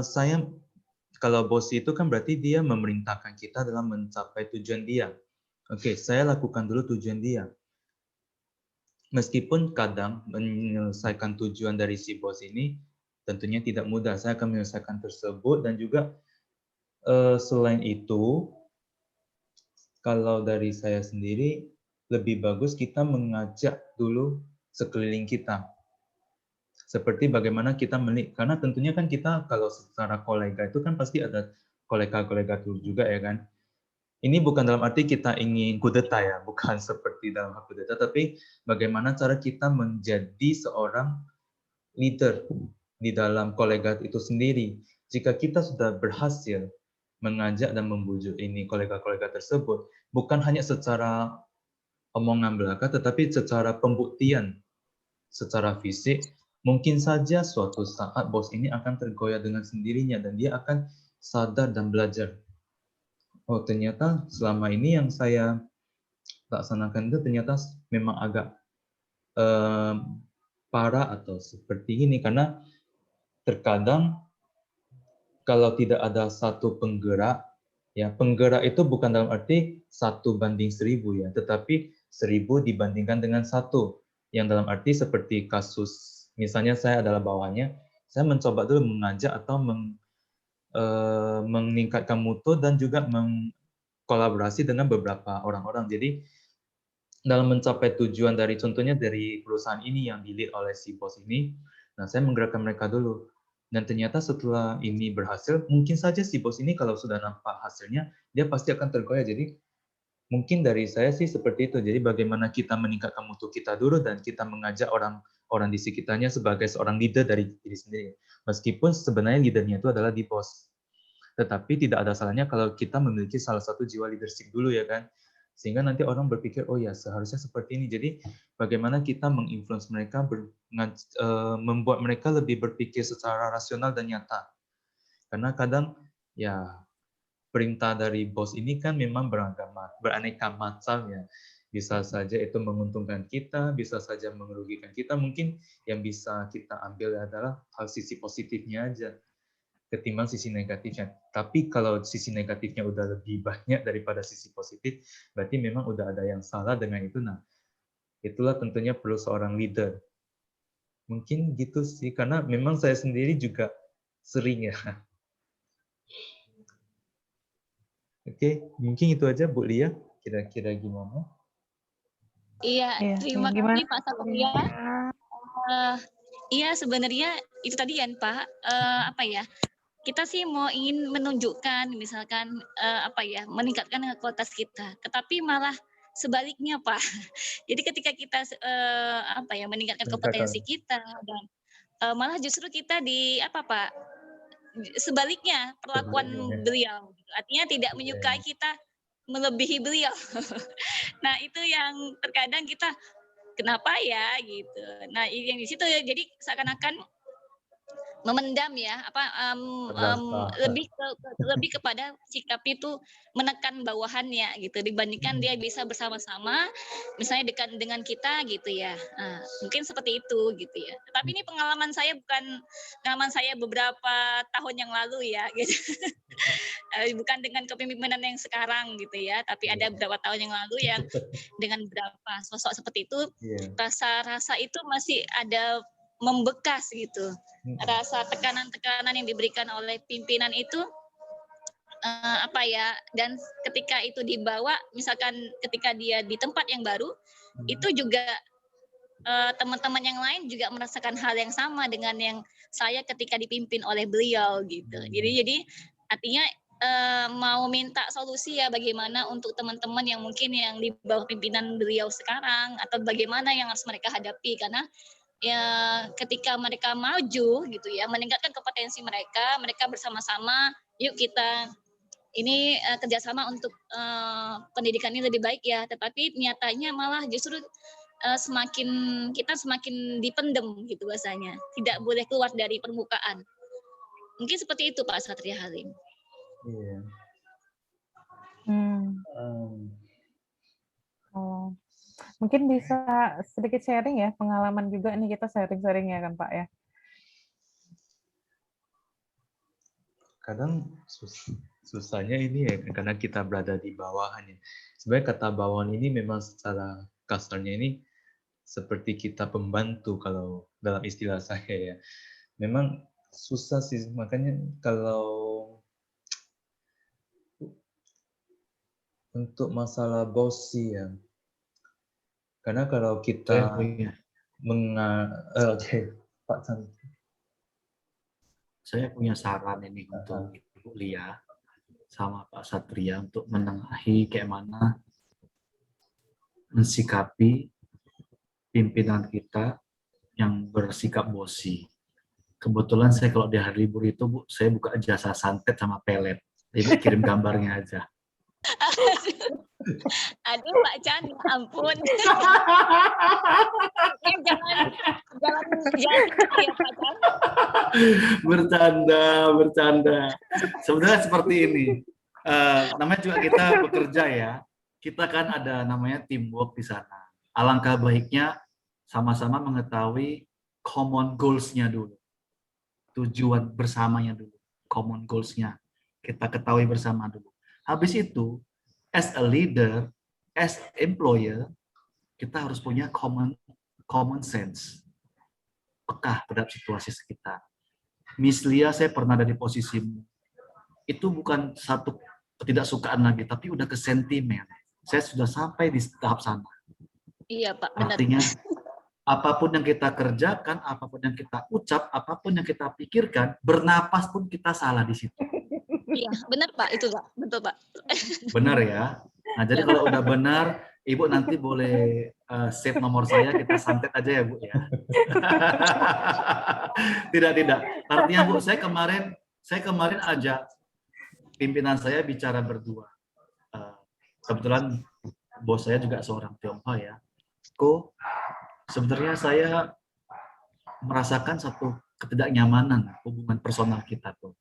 saya kalau bos itu kan berarti dia memerintahkan kita dalam mencapai tujuan dia. Oke, saya lakukan dulu tujuan dia. Meskipun kadang menyelesaikan tujuan dari si bos ini tentunya tidak mudah. Saya akan menyelesaikan tersebut dan juga selain itu, kalau dari saya sendiri lebih bagus kita mengajak dulu sekeliling kita. Seperti bagaimana kita karena tentunya kan kita kalau secara kolega itu kan pasti ada kolega-kolega dulu juga ya kan. Ini bukan dalam arti kita ingin kudeta ya, bukan seperti dalam hal kudeta, tapi bagaimana cara kita menjadi seorang leader di dalam kolega itu sendiri. Jika kita sudah berhasil mengajak dan membujuk ini kolega-kolega tersebut, bukan hanya secara omongan belaka, tetapi secara pembuktian, secara fisik, mungkin saja suatu saat bos ini akan tergoyah dengan sendirinya dan dia akan sadar dan belajar. Oh, ternyata selama ini yang saya laksanakan itu ternyata memang agak parah atau seperti ini, karena terkadang kalau tidak ada satu penggerak, ya penggerak itu bukan dalam arti 1:1000 ya, tetapi 1000 dibandingkan dengan 1, yang dalam arti seperti kasus, misalnya saya adalah bawahannya, saya mencoba dulu mengajak atau meningkatkan mutu dan juga kolaborasi dengan beberapa orang-orang. Jadi dalam mencapai tujuan dari contohnya dari perusahaan ini yang di-lead oleh si bos ini, nah saya menggerakkan mereka dulu. Dan ternyata setelah ini berhasil, mungkin saja si bos ini kalau sudah nampak hasilnya, dia pasti akan tergoyah. Jadi mungkin dari saya sih seperti itu. Jadi bagaimana kita meningkatkan mutu kita dulu dan kita mengajak orang di sekitarnya sebagai seorang leader dari diri sendiri. Meskipun sebenarnya leadernya itu adalah di bos. Tetapi tidak ada salahnya kalau kita memiliki salah satu jiwa leadership dulu ya kan. Sehingga nanti orang berpikir, oh ya seharusnya seperti ini. Jadi bagaimana kita menginfluence mereka, membuat mereka lebih berpikir secara rasional dan nyata. Karena kadang ya perintah dari bos ini kan memang beraneka macam ya. Bisa saja itu menguntungkan kita, bisa saja merugikan kita. Mungkin yang bisa kita ambil adalah hal sisi positifnya aja ketimbang sisi negatifnya. Tapi kalau sisi negatifnya udah lebih banyak daripada sisi positif, berarti memang udah ada yang salah dengan itu. Nah, itulah tentunya perlu seorang leader. Mungkin gitu sih, karena memang saya sendiri juga sering ya. Oke, mungkin itu aja Bu Lia. Kira-kira gimana? Iya, terima kasih Pak Satria. Iya, sebenarnya itu tadi kan Pak, apa ya? Kita sih ingin menunjukkan misalkan meningkatkan kualitas kita, tetapi malah sebaliknya Pak. Jadi ketika kita meningkatkan kompetensi kita dan malah justru kita sebaliknya perlakuan beliau, artinya tidak menyukai kita melebihi beliau. Nah itu yang terkadang kita kenapa ya gitu. Nah yang di situ ya, jadi seakan-akan memendam ya lebih kepada sikap itu menekan bawahannya gitu dibandingkan dia bisa bersama-sama misalnya dekat dengan kita gitu ya. Nah, mungkin seperti itu gitu ya. Tapi ini pengalaman saya beberapa tahun yang lalu ya gitu. Bukan dengan kepemimpinan yang sekarang gitu ya, tapi ada beberapa tahun yang lalu yang dengan beberapa sosok seperti itu rasa-rasa itu masih ada membekas gitu. Rasa tekanan-tekanan yang diberikan oleh pimpinan itu dan ketika itu dibawa misalkan ketika dia di tempat yang baru itu juga teman-teman yang lain juga merasakan hal yang sama dengan yang saya ketika dipimpin oleh beliau gitu. Jadi artinya mau minta solusi ya bagaimana untuk teman-teman yang mungkin yang di bawah pimpinan beliau sekarang atau bagaimana yang harus mereka hadapi, karena ya ketika mereka maju gitu ya meningkatkan kompetensi mereka bersama-sama yuk kita ini kerjasama untuk pendidikan ini lebih baik ya, tetapi nyatanya malah justru semakin kita semakin dipendem gitu bahasanya, tidak boleh keluar dari permukaan. Mungkin seperti itu Pak Satria Halim. Iya. Oh. Mungkin bisa sedikit sharing ya, pengalaman juga nih kita sharing-sharing ya kan Pak ya. Kadang susahnya ini ya karena kita berada di bawahannya. Sebenarnya kata bawahan ini memang secara kasarnya ini seperti kita pembantu kalau dalam istilah saya ya. Memang susah sih, makanya kalau untuk masalah bos sih ya. Karena kalau kita Oke, Pak Chan. Saya punya saran ini untuk Ibu Lia sama Pak Satria untuk menengahi kayak mana mensikapi pimpinan kita yang bersikap bosi. Kebetulan saya kalau di hari libur itu Bu, saya buka jasa santet sama pelet. Ibu kirim gambarnya aja. Aduh Pak Chan, ya ampun. jangan ya Pak Chan. Bercanda. Sebenarnya seperti ini. Namanya juga kita bekerja ya. Kita kan ada namanya teamwork di sana. Alangkah baiknya sama-sama mengetahui common goals-nya dulu. Tujuan bersamanya dulu. Common goals-nya. Kita ketahui bersama dulu. Habis itu, as a leader, as employer, kita harus punya common sense. Peka terhadap situasi sekitar. Miss Lia, saya pernah ada di posisimu. Itu bukan satu ketidaksukaan lagi, tapi udah ke sentimen. Saya sudah sampai di tahap sana. Iya Pak, benar. Artinya, apapun yang kita kerjakan, apapun yang kita ucap, apapun yang kita pikirkan, bernapas pun kita salah di situ. Iya, benar Pak, itu Pak. Betul Pak. Benar ya. Nah, jadi kalau udah benar, Ibu nanti boleh save nomor saya, kita santet aja ya Bu ya. Tidak. Artinya Bu, saya kemarin ajak pimpinan saya bicara berdua. Kebetulan bos saya juga seorang Tionghoa ya. Sebenarnya saya merasakan satu ketidaknyamanan hubungan personal kita tuh.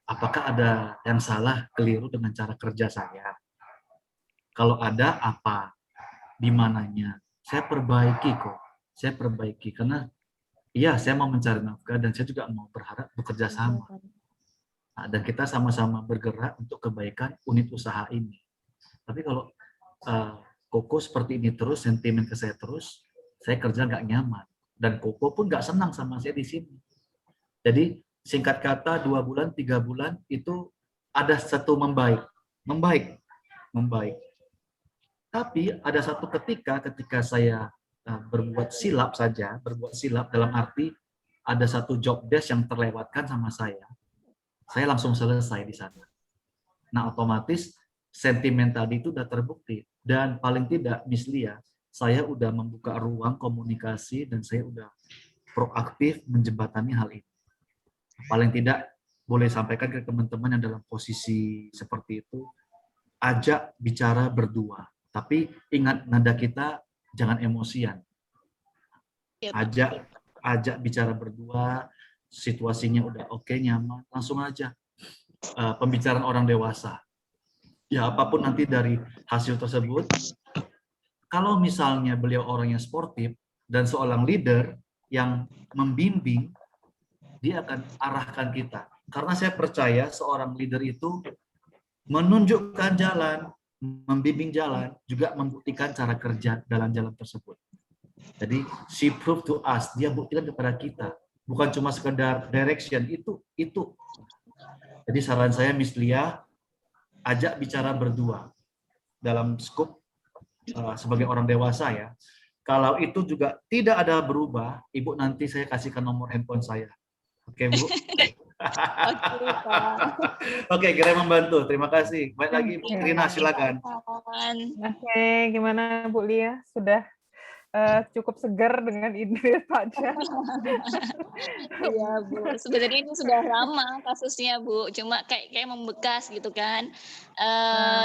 Apakah ada yang salah, keliru dengan cara kerja saya? Kalau ada, apa? Di mananya? Saya perbaiki kok. Saya perbaiki karena iya, saya mau mencari nafkah dan saya juga mau berharap bekerja sama. Nah, dan kita sama-sama bergerak untuk kebaikan unit usaha ini. Tapi kalau Koko seperti ini terus, sentimen ke saya terus, saya kerja nggak nyaman. Dan Koko pun nggak senang sama saya di sini. Jadi singkat kata 2 bulan, 3 bulan itu ada satu membaik. Tapi ada satu ketika saya berbuat silap dalam arti ada satu job desk yang terlewatkan sama saya langsung selesai di sana. Nah, otomatis sentimen tadi itu udah terbukti. Dan paling tidak, Miss Lia, saya udah membuka ruang komunikasi dan saya udah proaktif menjembatani hal ini. Paling tidak, boleh sampaikan ke teman-teman yang dalam posisi seperti itu, ajak bicara berdua. Tapi ingat, nada kita jangan emosian. Ajak bicara berdua, situasinya udah oke, nyaman, langsung aja. Pembicaraan orang dewasa. Ya, apapun nanti dari hasil tersebut, kalau misalnya beliau orang yang sportif dan seorang leader yang membimbing, dia akan arahkan kita. Karena saya percaya seorang leader itu menunjukkan jalan, membimbing jalan, juga membuktikan cara kerja dalam jalan tersebut. Jadi, she proved to us, dia buktikan kepada kita. Bukan cuma sekedar direction, itu. Jadi saran saya, Miss Lia, ajak bicara berdua dalam skup sebagai orang dewasa ya. Kalau itu juga tidak ada berubah, Ibu nanti saya kasihkan nomor handphone saya. Oke, Bu? Oke, kira membantu. Terima kasih. Baik lagi, Bu Rina, silakan. Oke, gimana Bu Lia? Sudah cukup segar dengan ide Pak Jan. Iya Bu, sebenarnya ini sudah lama kasusnya Bu, cuma kayak membekas gitu kan.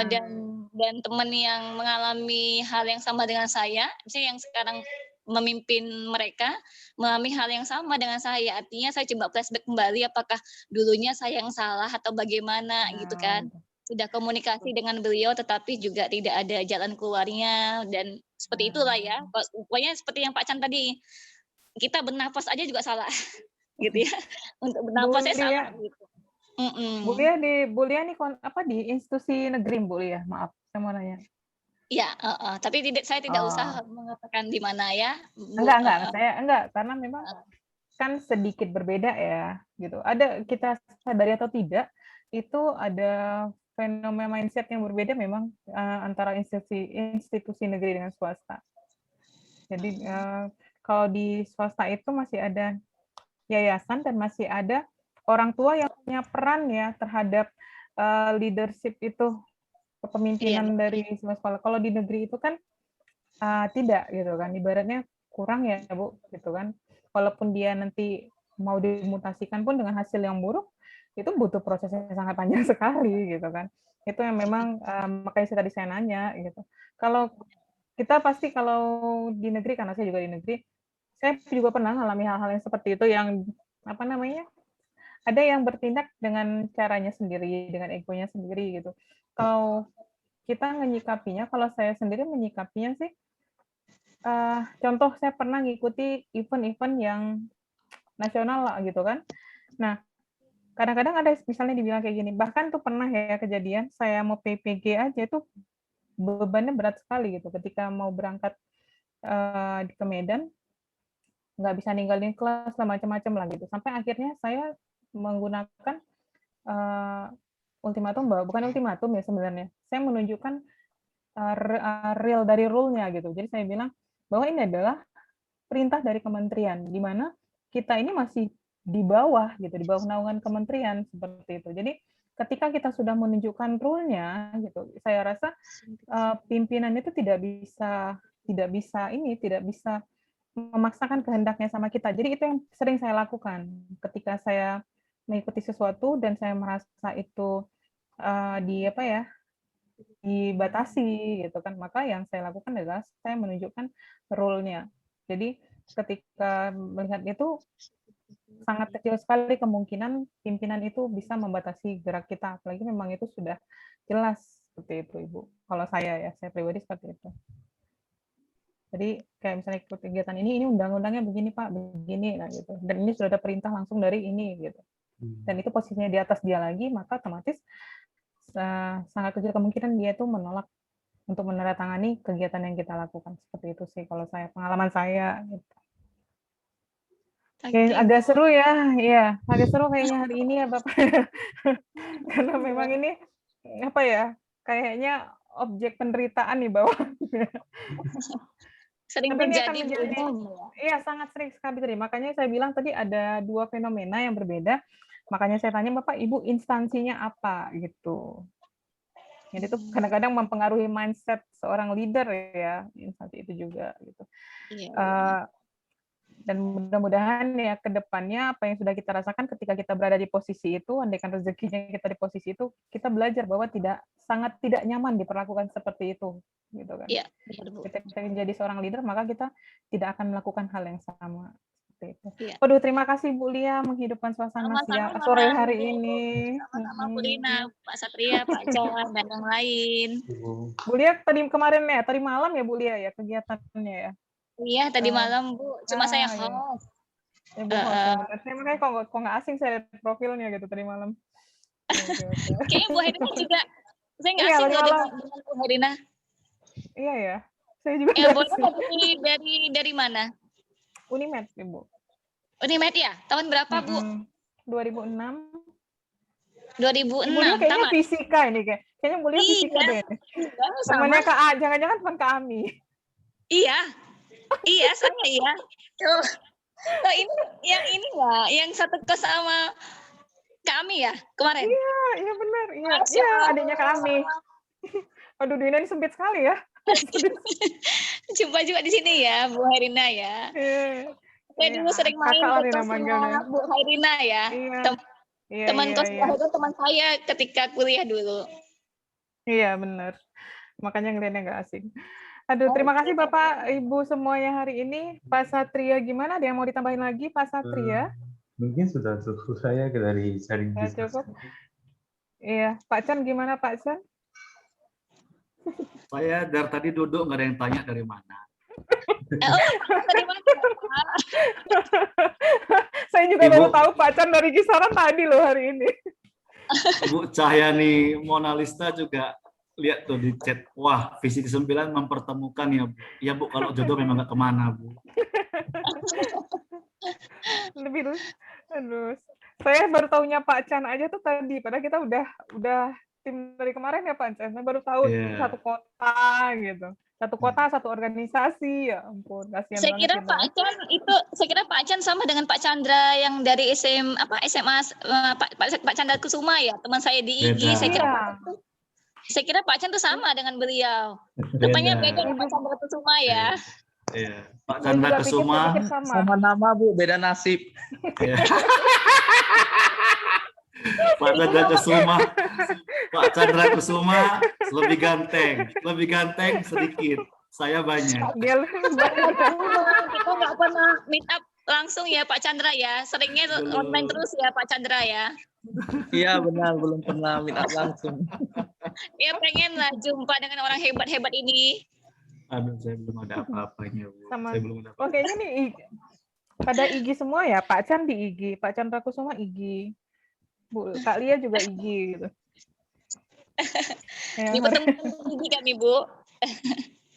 Dan teman yang mengalami hal yang sama dengan saya, misalnya yang sekarang memimpin mereka, mengalami hal yang sama dengan saya. Artinya saya coba flashback kembali apakah dulunya saya yang salah atau bagaimana gitu kan. Sudah komunikasi dengan beliau tetapi juga tidak ada jalan keluarnya dan seperti itulah ya. Pokoknya seperti yang Pak Chan tadi, kita bernafas aja juga salah gitu ya. Untuk bernafas saya salah gitu. Bu Lia nih di institusi negeri Bu Lia, maaf saya mau nanya. Iya, tapi saya tidak usah mengatakan di mana ya. Enggak, karena memang kan sedikit berbeda ya gitu. Ada kita sadari atau tidak, itu ada fenomena mindset yang berbeda memang antara institusi negeri dengan swasta. Jadi kalau di swasta itu masih ada yayasan dan masih ada orang tua yang punya peran ya terhadap leadership itu, kepemimpinan dari sekolah. Kalau di negeri itu kan tidak gitu kan, ibaratnya kurang ya Bu gitu kan. Walaupun dia nanti mau dimutasikan pun dengan hasil yang buruk, itu butuh proses yang sangat panjang sekali gitu kan. Itu yang memang makanya tadi saya nanya gitu. Kalau kita pasti kalau di negeri, karena saya juga di negeri, saya juga pernah mengalami hal-hal yang seperti itu, yang ada yang bertindak dengan caranya sendiri, dengan egonya sendiri gitu. Kalau kita menyikapinya, kalau saya sendiri menyikapinya sih, contoh saya pernah ngikuti event-event yang nasional lah gitu kan. Nah, kadang-kadang ada misalnya dibilang kayak gini, bahkan tuh pernah ya kejadian saya mau PPG aja itu bebannya berat sekali gitu. Ketika mau berangkat ke Medan, nggak bisa ninggalin kelas lah, macam-macam lah gitu. Sampai akhirnya saya menggunakan ultimatum, bukan ultimatum ya sebenarnya. Saya menunjukkan real dari rule-nya gitu. Jadi saya bilang bahwa ini adalah perintah dari kementerian, di mana kita ini masih di bawah gitu, di bawah naungan kementerian seperti itu. Jadi ketika kita sudah menunjukkan rule-nya gitu, saya rasa pimpinan itu tidak bisa memaksakan kehendaknya sama kita. Jadi itu yang sering saya lakukan ketika saya mengikuti sesuatu dan saya merasa itu dibatasi gitu kan, maka yang saya lakukan adalah saya menunjukkan rule-nya. Jadi ketika melihat itu, sangat kecil sekali kemungkinan pimpinan itu bisa membatasi gerak kita, apalagi memang itu sudah jelas seperti itu Ibu. Kalau saya pribadi seperti itu. Jadi kayak misalnya ikut kegiatan ini undang-undangnya begini Pak, begini nah gitu. Dan ini sudah ada perintah langsung dari ini gitu. Dan itu posisinya di atas dia lagi, maka otomatis sangat kecil kemungkinan dia itu menolak untuk menandatangani kegiatan yang kita lakukan. Seperti itu sih kalau saya, pengalaman saya gitu. Oke, agak seru ya. Iya, agak seru kayaknya hari ini ya Bapak. Karena memang ini kayaknya objek penderitaan nih Bapak. Sering terjadi. Iya, sangat sering sekali terjadi. Makanya saya bilang tadi ada dua fenomena yang berbeda. Makanya saya tanya Bapak, Ibu instansinya apa gitu. Jadi itu kadang-kadang mempengaruhi mindset seorang leader ya, instansi itu juga gitu. Dan mudah-mudahan ya ke depannya apa yang sudah kita rasakan ketika kita berada di posisi itu, andaikan rezekinya kita di posisi itu, kita belajar bahwa sangat tidak nyaman diperlakukan seperti itu, gitu kan. Iya, Ketika kita menjadi seorang leader, maka kita tidak akan melakukan hal yang sama. Seperti itu. Iya. Waduh, terima kasih Bu Lia menghidupkan suasana sore hari ini. Sama-sama Bu Lina, Pak Satria, Pak Jan, dan yang lain. Bu Lia tadi malam ya Bu Lia ya kegiatannya ya. Iya, tadi malam Bu, cuma saya host. Saya makanya kok nggak asing saya lihat profilnya gitu tadi malam. Kayaknya Bu Herina juga, saya nggak asing dengan Bu Herina. Iya ya, saya juga. Dari mana? Unimed, Ibu. Unimed ya? Tahun berapa Bu? 2006. 2006. Bu Lia kayaknya fisika ini kayaknya Bu Lia fisika deh. Temannya Kak A, jangan-jangan teman Kak Ami. Iya, saya iya. Oh, ini nggak, yang satu kos sama kami ya kemarin? Iya benar. Iya, adiknya kami. Aduh, dunia ini sempit sekali ya. Jumpa juga di sini ya, Bu Herina ya. Saya dulu sering main Kakak lah ke Rina kosnya manggilnya. Bu Herina ya. Iya. Iya, Teman iya, kos iya. itu teman saya ketika kuliah dulu. Iya, benar. Makanya ngeliatnya nggak asing. Aduh, terima kasih Bapak, Ibu semuanya hari ini. Pak Satria gimana? Ada yang mau ditambahin lagi, Pak Satria? Mungkin sudah cukup saya dari sharing Ya, diskusi. cukup. Iya, Pak Chan gimana Pak Chan? Saya dari tadi duduk nggak ada yang tanya dari mana. Dari mana? Saya juga Ibu. baru tahu Pak Chan dari kisaran tadi loh hari ini. Ibu Cahyani Monalista juga lihat tuh di chat. Wah, visi ke-9 mempertemukan ya, Bu. Ya, Bu, kalau jodoh memang nggak kemana, Bu. Lebih dulu. Aduh. Saya baru tahunya Pak Chan aja tuh tadi, padahal kita udah tim dari kemarin ya Pak Chan. Saya baru tahu Iya. satu kota gitu. Satu kota, satu organisasi. Ya ampun, kasihan Saya banget kira gitu. Pak Chan itu, saya kira Pak Chan sama dengan Pak Chandra yang dari SMA Pak Chandra Kusuma ya, teman saya di IG. Beda. Saya kira Pak Chan tuh sama dengan beliau. Rupanya beda dengan Pak Chandra Kusuma ya. Iya. Pak Saya Chandra juga Kusuma. pikir sama. Sama nama Bu, beda nasib. Iya. Pak Chandra Kusuma. Pak Chandra Kusuma lebih ganteng sedikit. Saya banyak. Dia Kita nggak pernah meet up langsung ya Pak Chandra ya. Seringnya Belum. online terus ya Pak Chandra ya. Iya benar, belum pernah minta langsung. Ya pengen lah jumpa dengan orang hebat-hebat ini. Aduh, saya belum ada apa-apanya, Bu. Sama. Saya belum ada apa-apa. Oh, kayaknya nih pada IG semua ya, Pak Chan di IG, Pak Chandra Kusuma IG, Bu Kak Lia juga IG gitu. Ya, Di pertemuan ini kami Bu.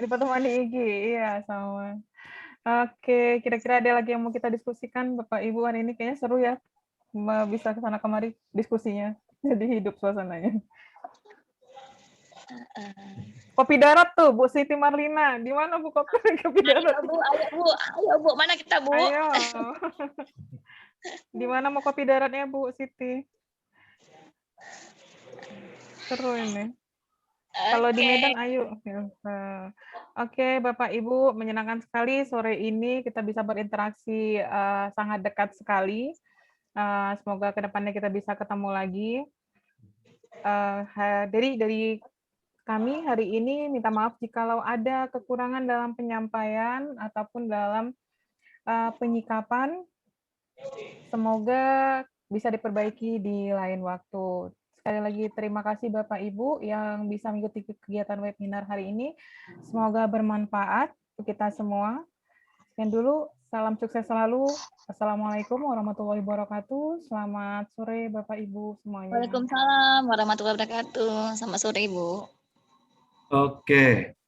di pertemuan di IG, iya sama. Oke, kira-kira ada lagi yang mau kita diskusikan, Bapak Ibu hari ini kayaknya seru ya, bisa kesana kemari diskusinya, jadi hidup suasananya. Kopi darat tuh, Bu Siti Marlina. Di mana Bu kopi darat? Ayo Bu, mana kita Bu? Ayo. Di mana mau kopi daratnya Bu Siti? Seru ini. Kalau di Medan, ayo. Oke, Bapak Ibu, menyenangkan sekali sore ini kita bisa berinteraksi sangat dekat sekali. Semoga kedepannya kita bisa ketemu lagi. Dari kami hari ini minta maaf jikalau ada kekurangan dalam penyampaian ataupun dalam penyikapan. Semoga bisa diperbaiki di lain waktu. Sekali lagi terima kasih Bapak Ibu yang bisa mengikuti kegiatan webinar hari ini. Semoga bermanfaat untuk kita semua. Sekian dulu, salam sukses selalu. Assalamualaikum warahmatullahi wabarakatuh. Selamat sore Bapak Ibu semuanya. Waalaikumsalam warahmatullahi wabarakatuh. Selamat sore Ibu. Oke,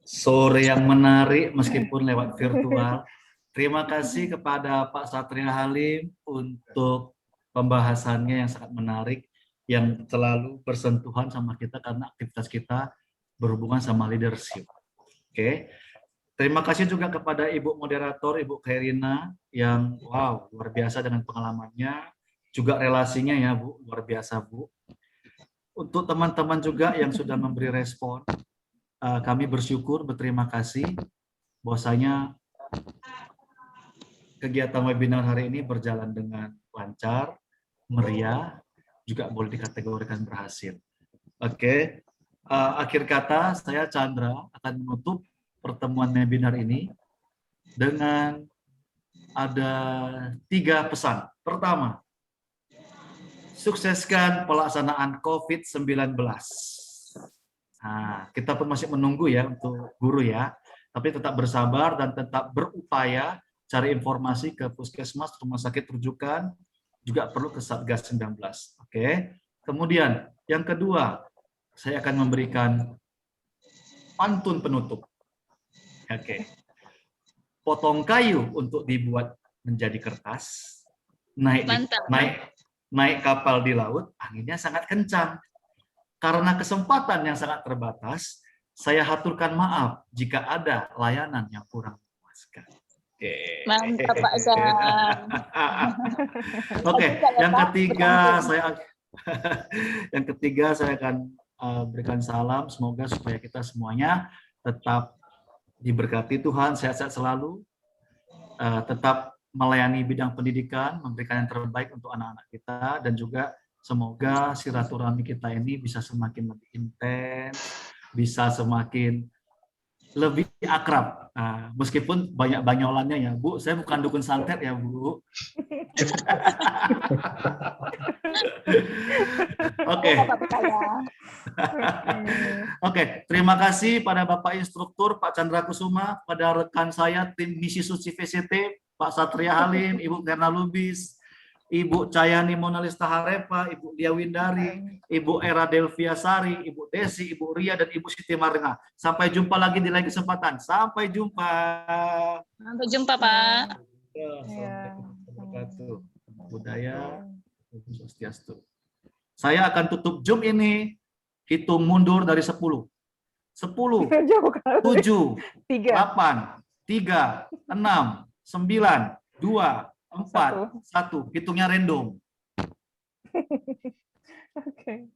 sore yang menarik meskipun lewat virtual. Terima kasih kepada Pak Satria Halim untuk pembahasannya yang sangat menarik, yang selalu bersentuhan sama kita karena aktivitas kita berhubungan sama leadership. Oke, terima kasih juga kepada Ibu Moderator, Ibu Khairina, yang wow, luar biasa dengan pengalamannya, juga relasinya ya Bu, luar biasa Bu. Untuk teman-teman juga yang sudah memberi respon, kami bersyukur, berterima kasih bahwasanya kegiatan webinar hari ini berjalan dengan lancar, meriah, juga boleh dikategorikan berhasil. Oke, akhir kata saya Chandra akan menutup pertemuan webinar ini dengan ada 3 pesan. Pertama, sukseskan pelaksanaan COVID-19. Nah, kita pun masih menunggu ya untuk guru ya, tapi tetap bersabar dan tetap berupaya cari informasi ke puskesmas, rumah sakit rujukan, juga perlu ke Satgas 19. Oke. Kemudian yang kedua, saya akan memberikan pantun penutup. Oke. Potong kayu untuk dibuat menjadi kertas, naik kapal di laut, anginnya sangat kencang. Karena kesempatan yang sangat terbatas, saya haturkan maaf jika ada layanan yang kurang memuaskan. Oke. Mantap Pak Zan. Oke, yang ketiga saya akan berikan salam, semoga supaya kita semuanya tetap diberkati Tuhan, sehat-sehat selalu, tetap melayani bidang pendidikan, memberikan yang terbaik untuk anak-anak kita, dan juga semoga silaturahmi kita ini bisa semakin lebih intens, bisa semakin lebih akrab. Nah, meskipun banyak banyolannya ya, Bu. Saya bukan dukun santet ya, Bu. Oke. Oke, terima kasih pada Bapak Instruktur, Pak Chandra Kusuma, pada rekan saya, tim Misi Suci VCT, Pak Satria Halim, Ibu Gerna Lubis, Ibu Cayani Monalista Harepa, Ibu Dia Windari, Ibu Era Delviasari, Ibu Desi, Ibu Ria, dan Ibu Siti Marenga. Sampai jumpa lagi di lain kesempatan. Sampai jumpa. Sampai jumpa, Pak. Budaya, Swastiastu. Saya akan tutup Zoom ini. Hitung mundur dari 10. 10, 7, 8, 3, 6, 9, 2, 4, 1. Hitungnya random. Oke.